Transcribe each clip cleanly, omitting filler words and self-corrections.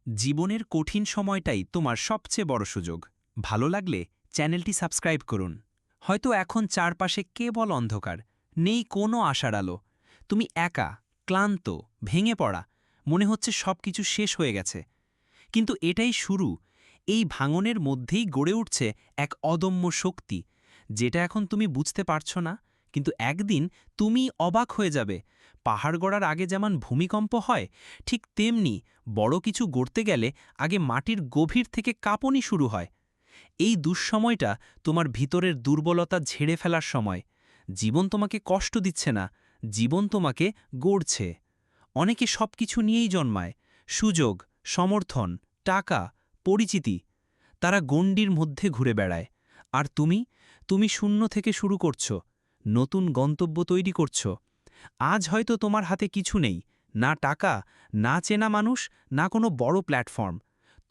জীবনের কঠিন সময়টাই তোমার সবচেয়ে বড় সুযোগ। ভালো লাগলে চ্যানেলটি সাবস্ক্রাইব করুন। হয়তো এখন চারপাশে কেবল অন্ধকার, নেই কোনো আশার আলো। তুমি একা, ক্লান্ত, ভেঙে পড়া, মনে হচ্ছে সবকিছু শেষ হয়ে গেছে। কিন্তু এটাই শুরু। এই ভাঙনের মধ্যেই গড়ে উঠছে এক অদম্য শক্তি, যেটা এখন তুমি বুঝতে পারছো না, কিন্তু একদিন তুমি অবাক হয়ে যাবে। পাহাড় গড়ার আগে যেমন ভূমিকম্প হয়, ঠিক তেমনি বড় কিছু গড়তে গেলে আগে মাটির গভীর থেকে কাঁপনি শুরু হয়। এই দুঃসময়টা তোমার ভিতরের দুর্বলতা ঝেড়ে ফেলার সময়। জীবন তোমাকে কষ্ট দিচ্ছে না, জীবন তোমাকে গড়ছে। অনেকে সবকিছু নিয়েই জন্মায়, সুযোগ, সমর্থন, টাকা, পরিচিতি। তারা গণ্ডির মধ্যে ঘুরে বেড়ায়। আর তুমি শূন্য থেকে শুরু করছো, নতুন গন্তব্য তৈরি করছো। আজ হয়তো তোমার হাতে কিছু নেই, না টাকা, না চেনা মানুষ, না কোনো বড় প্ল্যাটফর্ম।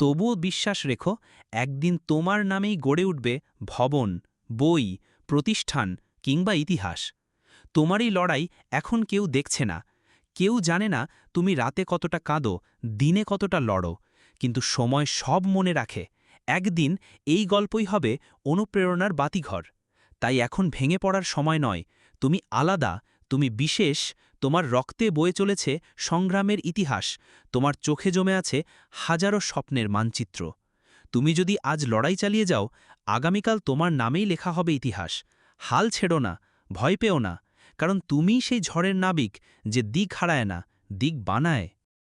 তবুও বিশ্বাস রেখো, একদিন তোমার নামেই গড়ে উঠবে ভবন, বই, প্রতিষ্ঠান কিংবা ইতিহাস। তোমারই লড়াই এখন কেউ দেখছে না। কেউ জানে না তুমি রাতে কতটা কাঁদো, দিনে কতটা লড়ো। কিন্তু সময় সব মনে রাখে। একদিন এই গল্পই হবে অনুপ্রেরণার বাতিঘর। তাই এখন ভেঙে পড়ার সময় নয়। তুমি আলাদা, তুমি বিশেষ, তোমার রক্তে বয়ে চলেছে সংগ্রামের ইতিহাস, তোমার চোখে জমে আছে হাজারো স্বপ্নের মানচিত্র। তুমি যদি আজ লড়াই চালিয়ে যাও, আগামীকাল তোমার নামেই লেখা হবে ইতিহাস। হাল ছেড়ো না, ভয় পেও না, কারণ তুমিই সেই ঝড়ের নাবিক যে দিক হারায় না, দিক বানায়।